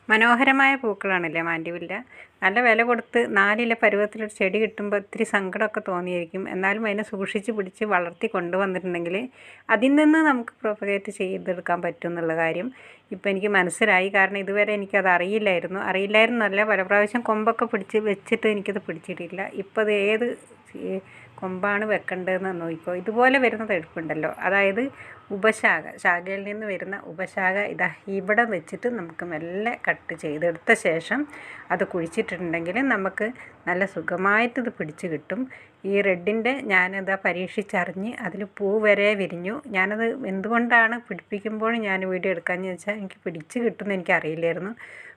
മനോഹരമായ പൂക്കളാണല്ലേ മാൻഡിവില്ല. നല്ല വില കൊടുത്ത് 4 ഇല പരുവത്തിലൊരു ചെടി കിട്ടുമ്പോൾ ഇത്തിരി സങ്കടമൊക്കെ തോന്നിയിരിക്കും. എന്നാലും അതിനെ സൂക്ഷിച്ച് പിടിച്ച് വളർത്തി കൊണ്ടുവന്നിട്ടുണ്ടെങ്കിൽ അതിൽ നിന്ന് നമുക്ക് പ്രൊപ്പഗേറ്റ് ചെയ്തെടുക്കാൻ പറ്റും എന്നുള്ള കാര്യം ഇപ്പോൾ എനിക്ക് മനസ്സിലായി. കാരണം ഇതുവരെ എനിക്കത് അറിയില്ലായിരുന്നല്ല, പല പ്രാവശ്യം കൊമ്പൊക്കെ പിടിച്ച് വെച്ചിട്ട് എനിക്കത് പിടിച്ചിട്ടില്ല. ഇപ്പോൾ അത് ഏത് കൊമ്പാണ് വെക്കേണ്ടതെന്ന് നോക്കിക്കോ. ഇതുപോലെ വരുന്ന തഴുപ്പുണ്ടല്ലോ, അതായത് ശാഖയിൽ നിന്ന് വരുന്ന ഉപശാഖ ഇതാ ഇവിടെ വെച്ചിട്ട് നമുക്ക് മെല്ലെ കട്ട് ചെയ്തെടുത്ത ശേഷം അത് കുഴിച്ചിട്ടുണ്ടെങ്കിൽ നമുക്ക് നല്ല സുഖമായിട്ട് ഇത് പിടിച്ച് കിട്ടും. ഈ റെഡിൻ്റെ ഞാനത് പരീക്ഷിച്ചറിഞ്ഞ് അതിൽ പൂ വരെ വിരിഞ്ഞു. ഞാനത് എന്തുകൊണ്ടാണ് പിടിപ്പിക്കുമ്പോൾ ഞാൻ വീഡിയോ എടുക്കാമെന്ന് വെച്ചാൽ എനിക്ക് പിടിച്ച് കിട്ടുമെന്ന് എനിക്കറിയില്ലായിരുന്നു.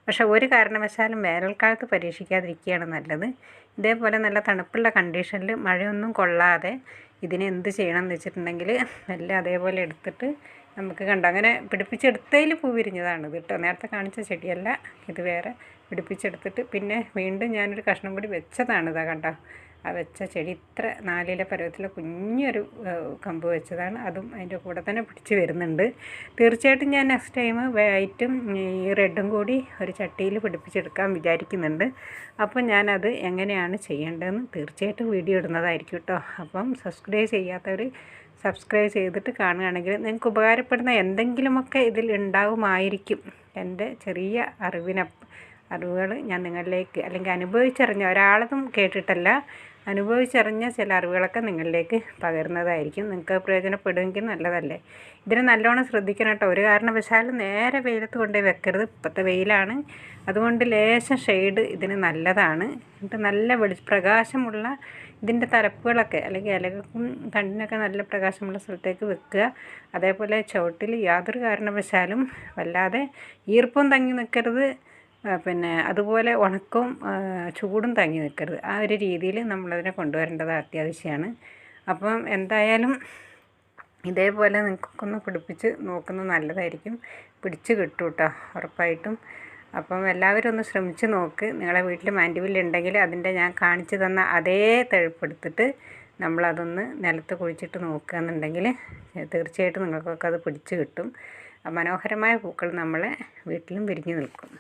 പക്ഷേ ഒരു കാരണവശാലും വേനൽക്കാലത്ത് പരീക്ഷിക്കാതിരിക്കുകയാണ് നല്ലത്. ഇതേപോലെ നല്ല തണുപ്പുള്ള കണ്ടീഷനിൽ മഴയൊന്നും കൊള്ളാതെ ഇതിനെ എന്ത് ചെയ്യണം എന്ന് വെച്ചിട്ടുണ്ടെങ്കിൽ മെല്ലെ അതേപോലെ എടുത്തിട്ട് നമുക്ക് കണ്ടോ, അങ്ങനെ പിടിപ്പിച്ചെടുത്തതിൽ പൂ വിരിഞ്ഞതാണിത് കേട്ടോ. നേരത്തെ കാണിച്ച ചെടിയല്ല, ഇത് വേറെ പിടിപ്പിച്ചെടുത്തിട്ട് പിന്നെ വീണ്ടും ഞാനൊരു കഷ്ണം കൂടി വെച്ചതാണിതാ കണ്ടോ. ആ വെച്ച ചെടി ഇത്ര 4 ഇല പരുവത്തിലെ കുഞ്ഞൊരു കമ്പ് വെച്ചതാണ്. അതും അതിൻ്റെ കൂടെ തന്നെ പിടിച്ച് വരുന്നുണ്ട്. തീർച്ചയായിട്ടും ഞാൻ നെക്സ്റ്റ് ടൈം വൈറ്റും ഈ റെഡും കൂടി ഒരു ചട്ടിയിൽ പിടിപ്പിച്ചെടുക്കാൻ വിചാരിക്കുന്നുണ്ട്. അപ്പം ഞാനത് എങ്ങനെയാണ് ചെയ്യേണ്ടതെന്ന് തീർച്ചയായിട്ടും വീഡിയോ ഇടുന്നതായിരിക്കും കേട്ടോ. അപ്പം സബ്സ്ക്രൈബ് ചെയ്യാത്തവർ സബ്സ്ക്രൈബ് ചെയ്തിട്ട് കാണുകയാണെങ്കിൽ നിങ്ങൾക്ക് ഉപകാരപ്പെടുന്ന എന്തെങ്കിലുമൊക്കെ ഇതിൽ ഉണ്ടാവുമായിരിക്കും. എൻ്റെ ചെറിയ അറിവുകൾ ഞാൻ നിങ്ങളിലേക്ക്, അല്ലെങ്കിൽ അനുഭവിച്ചറിഞ്ഞ ഒരാളതും കേട്ടിട്ടല്ല, അനുഭവിച്ചറിഞ്ഞ ചില അറിവുകളൊക്കെ നിങ്ങളിലേക്ക് പകരുന്നതായിരിക്കും. നിങ്ങൾക്ക് പ്രയോജനപ്പെടുമെങ്കിൽ നല്ലതല്ലേ. ഇതിന് നല്ലോണം ശ്രദ്ധിക്കണം കേട്ടോ. ഒരു കാരണവശാലും നേരെ വെയിലത്ത് കൊണ്ടുപോയി വെക്കരുത്. ഇപ്പോഴത്തെ വെയിലാണ്, അതുകൊണ്ട് ലേശം ഷെയ്ഡ് ഇതിന് നല്ലതാണ്. എന്നിട്ട് നല്ല പ്രകാശമുള്ള ഇതിൻ്റെ തലപ്പുകളൊക്കെ അല്ലെങ്കിൽ ഇലകൾക്കും തണ്ടിനൊക്കെ നല്ല പ്രകാശമുള്ള സ്ഥലത്തേക്ക് വെക്കുക. അതേപോലെ ചുവട്ടിൽ യാതൊരു കാരണവശാലും വല്ലാതെ ഈർപ്പം തങ്ങി നിൽക്കരുത്, പിന്നെ അതുപോലെ ഉണക്കവും ചൂടും തങ്ങി നിൽക്കരുത്. ആ ഒരു രീതിയിൽ നമ്മളതിനെ കൊണ്ടുവരേണ്ടത് അത്യാവശ്യമാണ്. അപ്പം എന്തായാലും ഇതേപോലെ നിങ്ങൾക്കൊന്ന് പിടിപ്പിച്ച് നോക്കുന്നത് നല്ലതായിരിക്കും. പിടിച്ച് കിട്ടും കേട്ടോ, ഉറപ്പായിട്ടും. അപ്പം എല്ലാവരും ഒന്ന് ശ്രമിച്ച് നോക്ക്. നിങ്ങളെ വീട്ടിൽ മാൻഡിവില്ലുണ്ടെങ്കിൽ അതിൻ്റെ ഞാൻ കാണിച്ചു തന്ന അതേ തഴുപ്പെടുത്തിട്ട് നമ്മളതൊന്ന് നിലത്ത് കുഴിച്ചിട്ട് നോക്കുകയെന്നുണ്ടെങ്കിൽ തീർച്ചയായിട്ടും നിങ്ങൾക്കൊക്കെ അത് പിടിച്ച് കിട്ടും. മനോഹരമായ പൂക്കൾ നമ്മളെ വീട്ടിലും വിരിഞ്ഞ് നിൽക്കും.